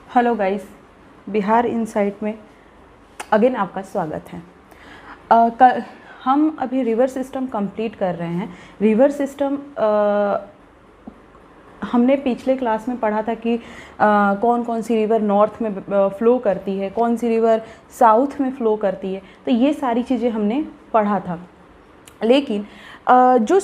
Hello guys, Bihar insight में again आपका स्वागत है। हम अभी रिवर सिस्टम कंप्लीट कर रहे हैं। रिवर सिस्टम हमने पिछले क्लास में पढ़ा था कि कौन कौन सी रिवर नॉर्थ में फ़्लो करती है, कौन सी रिवर साउथ में फ़्लो करती है, तो ये सारी चीज़ें हमने पढ़ा था। लेकिन जो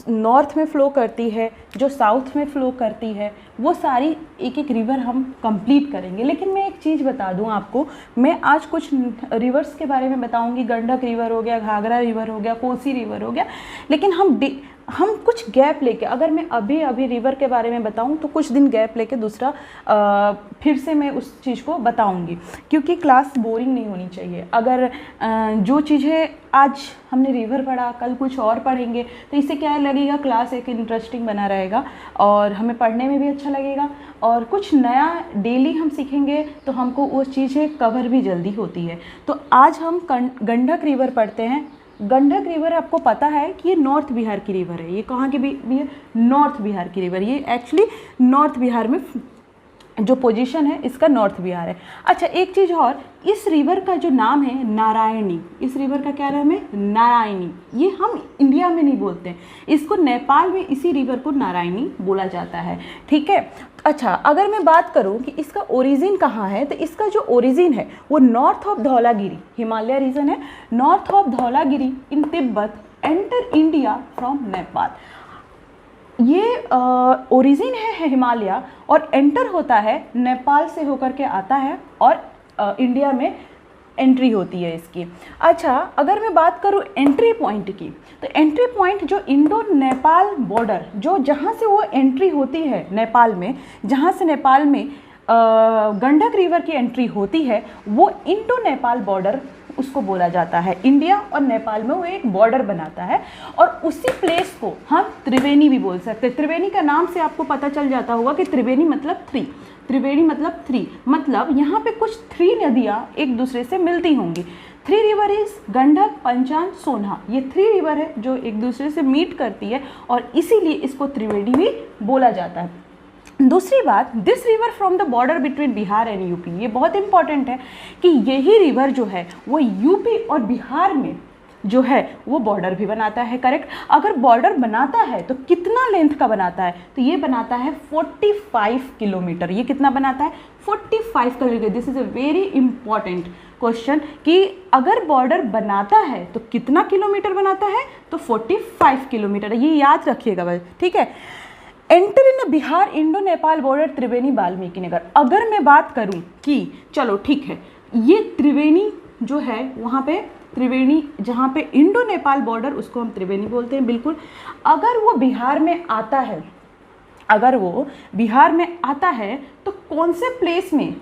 नॉर्थ में फ़्लो करती है, जो साउथ में फ़्लो करती है, वो सारी एक एक रिवर हम कंप्लीट करेंगे। लेकिन मैं एक चीज़ बता दूं आपको, मैं आज कुछ रिवर्स के बारे में बताऊंगी। गंडक रिवर हो गया, घाघरा रिवर हो गया, कोसी रिवर हो गया। लेकिन हम कुछ गैप लेके, अगर मैं अभी रिवर के बारे में बताऊं तो कुछ दिन गैप लेके दूसरा फिर से मैं उस चीज़ को बताऊंगी, क्योंकि क्लास बोरिंग नहीं होनी चाहिए। अगर जो चीज़ें आज हमने रिवर पढ़ा, कल कुछ और पढ़ेंगे, तो इससे क्या लगेगा, क्लास एक इंटरेस्टिंग बना रहेगा और हमें पढ़ने में भी अच्छा लगेगा और कुछ नया डेली हम सीखेंगे तो हमको वो चीज़ें कवर भी जल्दी होती है। तो आज हम गंडक रिवर पढ़ते हैं। गंडक रिवर आपको पता है कि ये नॉर्थ बिहार की रिवर है। ये कहाँ की भी है? नॉर्थ बिहार की रिवर। ये एक्चुअली नॉर्थ बिहार में जो पोजीशन है इसका नॉर्थ बिहार है। अच्छा, एक चीज़ और, इस रिवर का जो नाम है नारायणी, इस रिवर का क्या नाम है? नारायणी। ये हम इंडिया में नहीं बोलते हैं, इसको नेपाल में इसी रिवर को नारायणी बोला जाता है। ठीक है। अच्छा, अगर मैं बात करूं कि इसका ओरिजिन कहाँ है, तो इसका जो ओरिजिन है वो north of Dhaulagiri, Himalaya region है, north of Dhaulagiri in Tibet, enter India from Nepal. ये ओरिजिन है हिमालय और एंटर होता है नेपाल से होकर के आता है और इंडिया में एंट्री होती है इसकी। अच्छा, अगर मैं बात करूँ एंट्री पॉइंट की, तो एंट्री पॉइंट जो इंडो नेपाल बॉर्डर, जो जहाँ से वो एंट्री होती है नेपाल में, जहाँ से नेपाल में गंडक रिवर की एंट्री होती है, वो इंडो नेपाल बॉर्डर उसको बोला जाता है। इंडिया और नेपाल में वो एक बॉर्डर बनाता है और उसी प्लेस को हम त्रिवेणी भी बोल सकते हैं। त्रिवेणी का नाम से आपको पता चल जाता होगा कि त्रिवेणी मतलब थ्री, त्रिवेणी मतलब थ्री, मतलब यहाँ पे कुछ थ्री नदियाँ एक दूसरे से मिलती होंगी। थ्री रिवर इज गंडक, पंचान, सोनहा। ये थ्री रिवर है जो एक दूसरे से मीट करती है और इसीलिए इसको त्रिवेणी भी बोला जाता है। दूसरी बात, this river from the border between Bihar and UP, ये बहुत इंपॉर्टेंट है कि यही रिवर जो है वो यूपी और बिहार में जो है वो बॉर्डर भी बनाता है। करेक्ट। अगर बॉर्डर बनाता है तो कितना लेंथ का बनाता है, तो ये बनाता है 45 किलोमीटर। ये कितना बनाता है? 45 kilometre. This is a very important question कि अगर बॉर्डर बनाता है तो कितना किलोमीटर बनाता है, तो 45 किलोमीटर। ये याद रखिएगा भाई, ठीक है। Enter in Bihar Indo Nepal border Triveni Valmiki Nagar. अगर मैं बात करूं कि चलो ठीक है, ये त्रिवेणी जो है वहाँ पे त्रिवेणी, जहाँ पे इंडो नेपाल बॉर्डर, उसको हम त्रिवेणी बोलते हैं, बिल्कुल। अगर वो बिहार में आता है, अगर वो बिहार में आता है तो कौन से प्लेस में,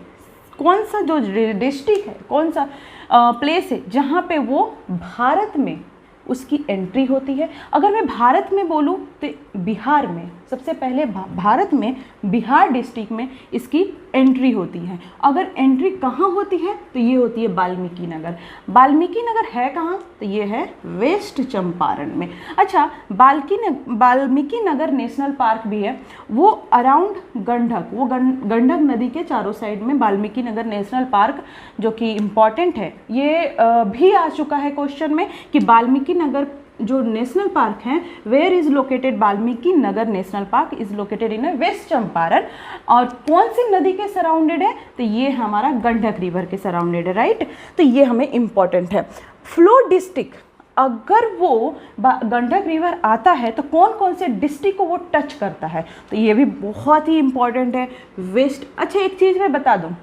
कौन सा जो डिस्ट्रिक्ट है, कौन सा प्लेस है जहाँ पे वो भारत में उसकी एंट्री होती है। अगर मैं भारत में बोलूँ तो बिहार में, सबसे पहले भारत में बिहार डिस्ट्रिक्ट में इसकी एंट्री होती है। अगर एंट्री कहाँ होती है, तो ये होती है वाल्मीकि नगर। वाल्मीकि नगर है कहाँ, तो ये है वेस्ट चंपारण में। अच्छा, वाल्मीकि नगर नेशनल पार्क भी है, वो अराउंड गंडक, वो गंडक नदी के चारों साइड में वाल्मीकि नगर नेशनल पार्क, जो कि इम्पॉर्टेंट है। ये भी आ चुका है क्वेश्चन में कि वाल्मीकि नगर जो नेशनल पार्क है, where is located, Valmiki Nagar national park is located in west Champaran. और कौन सी नदी के सराउंडेड है, तो ये हमारा गंडक रिवर के सराउंडेड है, राइट। तो ये हमें इम्पॉर्टेंट है। फ्लो डिस्ट्रिक्ट, अगर वो गंडक रिवर आता है तो कौन कौन से डिस्ट्रिक्ट को वो टच करता है, तो ये भी बहुत ही इम्पॉर्टेंट है। वेस्ट। अच्छा, एक चीज़ मैं बता दूँ,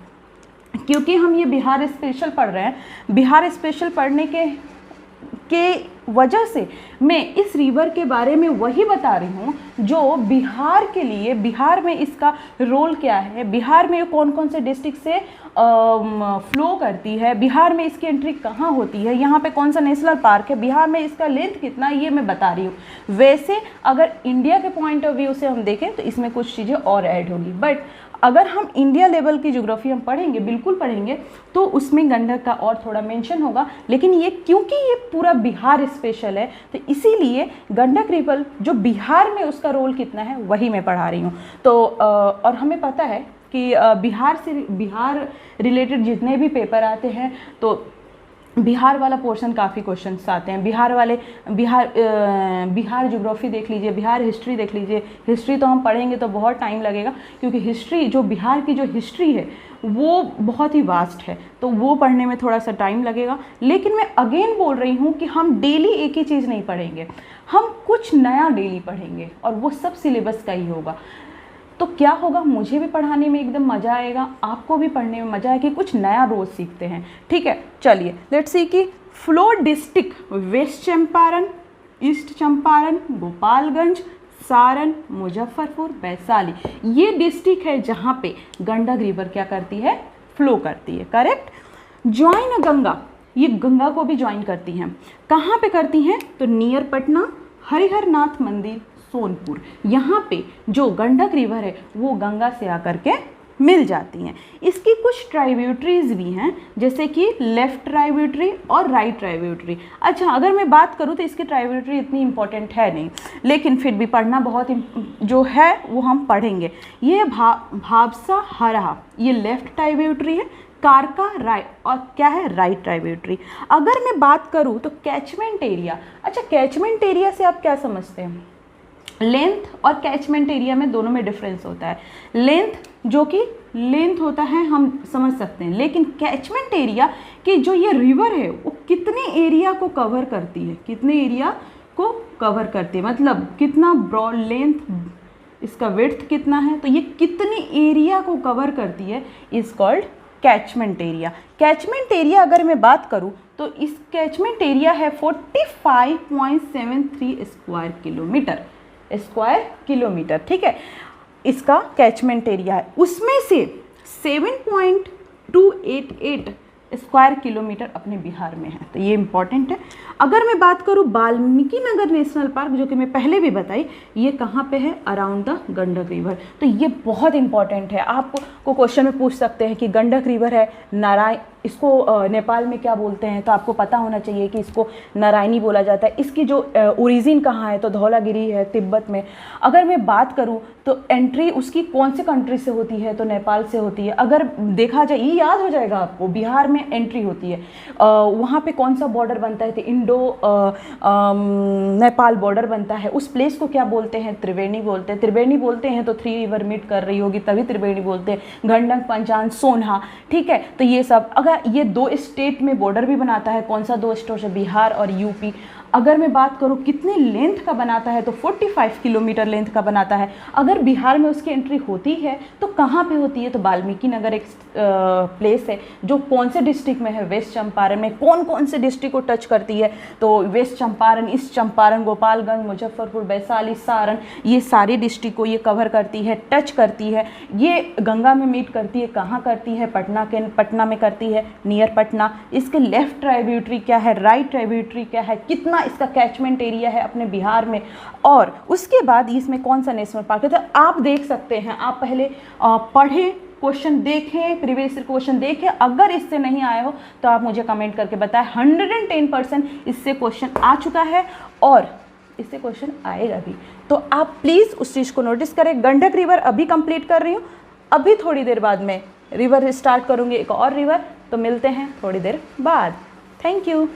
क्योंकि हम ये बिहार स्पेशल पढ़ रहे हैं, बिहार स्पेशल पढ़ने के वजह से मैं इस रिवर के बारे में वही बता रही हूँ जो बिहार के लिए, बिहार में इसका रोल क्या है, बिहार में कौन कौन से डिस्ट्रिक्ट से फ्लो करती है, बिहार में इसकी एंट्री कहाँ होती है, यहाँ पे कौन सा नेशनल पार्क है, बिहार में इसका लेंथ कितना, ये मैं बता रही हूँ। वैसे अगर इंडिया के पॉइंट ऑफ व्यू से हम देखें तो इसमें कुछ चीज़ें और ऐड होगी, बट अगर हम इंडिया लेवल की ज्योग्राफी हम पढ़ेंगे, बिल्कुल पढ़ेंगे, तो उसमें गंडक का और थोड़ा मेंशन होगा। लेकिन ये क्योंकि ये पूरा बिहार स्पेशल है, तो इसीलिए गंडक रिवर जो बिहार में उसका रोल कितना है वही मैं पढ़ा रही हूँ। तो और हमें पता है कि बिहार रिलेटेड जितने भी पेपर आते हैं तो बिहार वाला पोर्शन काफ़ी क्वेश्चंस आते हैं। बिहार ज्योग्राफी देख लीजिए, बिहार हिस्ट्री देख लीजिए। हिस्ट्री तो हम पढ़ेंगे तो बहुत टाइम लगेगा, क्योंकि हिस्ट्री जो बिहार की जो हिस्ट्री है वो बहुत ही वास्ट है, तो वो पढ़ने में थोड़ा सा टाइम लगेगा। लेकिन मैं अगेन बोल रही हूँ कि हम डेली एक ही चीज़ नहीं पढ़ेंगे, हम कुछ नया डेली पढ़ेंगे और वो सब सिलेबस का ही होगा। तो क्या होगा, मुझे भी पढ़ाने में एकदम मज़ा आएगा, आपको भी पढ़ने में मज़ा आएगा कि कुछ नया रोज़ सीखते हैं। ठीक है, चलिए लेट्स सी कि flow district west Champaran, east Champaran, Gopalganj, Saran, Muzaffarpur, Vaishali, ये डिस्ट्रिक्ट है जहाँ पे गंडक रिवर क्या करती है, फ्लो करती है। करेक्ट। ज्वाइन गंगा, ये गंगा को भी ज्वाइन करती हैं। कहाँ पे करती हैं, तो नियर पटना, हरिहर नाथ मंदिर, सोनपुर, यहाँ पे जो गंडक रिवर है वो गंगा से आकर के मिल जाती हैं। इसकी कुछ ट्राइब्यूटरीज भी हैं, जैसे कि लेफ्ट ट्राइब्यूटरी और राइट ट्राइब्यूटरी। अच्छा, अगर मैं बात करूँ तो इसकी ट्राइब्यूटरी इतनी इंपॉर्टेंट है नहीं, लेकिन फिर भी पढ़ना बहुत जो है वो हम पढ़ेंगे। ये भाबसा हरहा, ये लेफ्ट ट्राइब्यूटरी है। कारका राइट, और क्या है, राइट ट्राइब्यूटरी। अगर मैं बात करूँ तो कैचमेंट एरिया, अच्छा कैचमेंट एरिया से आप क्या समझते हैं, लेंथ और कैचमेंट एरिया में दोनों में डिफरेंस होता है। लेंथ जो कि लेंथ होता है हम समझ सकते हैं, लेकिन कैचमेंट एरिया कि जो ये रिवर है वो कितने एरिया को कवर करती है, कितने एरिया को कवर करती है, मतलब कितना ब्रॉड लेंथ, इसका विड्थ कितना है, तो ये कितने एरिया को कवर करती है, is called catchment area. Catchment area अगर मैं बात करूं तो इस कैचमेंट एरिया है 45.73 स्क्वायर किलोमीटर। ठीक है, इसका कैचमेंट एरिया है, उसमें से 7.288 स्क्वायर किलोमीटर अपने बिहार में है, तो ये इंपॉर्टेंट है। अगर मैं बात करूँ वाल्मीकि नगर नेशनल पार्क, जो कि मैं पहले भी बताई, ये कहाँ पे है, अराउंड द गंडक रिवर, तो ये बहुत इंपॉर्टेंट है। आपको क्वेश्चन में पूछ सकते हैं कि गंडक रिवर है, नारायण, इसको नेपाल में क्या बोलते हैं, तो आपको पता होना चाहिए कि इसको नारायणी बोला जाता है। इसकी जो ओरिजिन कहाँ है, तो धौलागिरी है, तिब्बत में। अगर मैं बात करूँ तो एंट्री उसकी कौन से कंट्री से होती है, तो नेपाल से होती है। अगर देखा जाए, ये याद हो जाएगा आपको, बिहार में एंट्री होती है, वहाँ पे कौन सा बॉर्डर बनता है, तो इंडो नेपाल बॉर्डर बनता है। उस प्लेस को क्या बोलते हैं, त्रिवेणी बोलते हैं। त्रिवेणी बोलते हैं तो 3 रिवर मीट कर रही होगी, तभी त्रिवेणी बोलते हैं। गंडक, पंचान, सोनहा, ठीक है। तो ये सब, अगर ये 2 स्टेट में बॉर्डर भी बनाता है, कौन सा 2 स्टेट है, बिहार और यूपी। अगर मैं बात करूँ कितने लेंथ का बनाता है, तो 45 किलोमीटर लेंथ का बनाता है। अगर बिहार में उसकी एंट्री होती है तो कहाँ पे होती है, तो वाल्मीकि नगर एक प्लेस है जो कौन से डिस्ट्रिक्ट में है, वेस्ट चंपारण में। कौन कौन से डिस्ट्रिक्ट को टच करती है, तो वेस्ट चंपारण, ईस्ट चंपारण, गोपालगंज, मुजफ्फरपुर, वैशाली, सारण, ये सारी डिस्ट्रिक्ट को ये कवर करती है, टच करती है। ये गंगा में मीट करती है, कहाँ करती है, पटना में करती है, नियर पटना। इसके लेफ्ट ट्राइब्यूटरी क्या है, राइट ट्राइब्यूटरी क्या है, कितना इसका कैचमेंट एरिया है अपने बिहार में, और उसके बाद इसमें कौन सा नेशनल पार्क है। तो आप देख सकते हैं, आप पहले पढ़ें, क्वेश्चन देखें, प्रीवियस क्वेश्चन देखें। अगर इससे नहीं आए हो तो आप मुझे कमेंट करके बताएं। 110% इससे क्वेश्चन आ चुका है और इससे क्वेश्चन आएगा भी, तो आप प्लीज़ उस चीज़ को नोटिस करें। गंडक रिवर अभी कंप्लीट कर रही हूँ, अभी थोड़ी देर बाद में रिवर स्टार्ट करूँगी, एक और रिवर, तो मिलते हैं थोड़ी देर बाद। Thank you.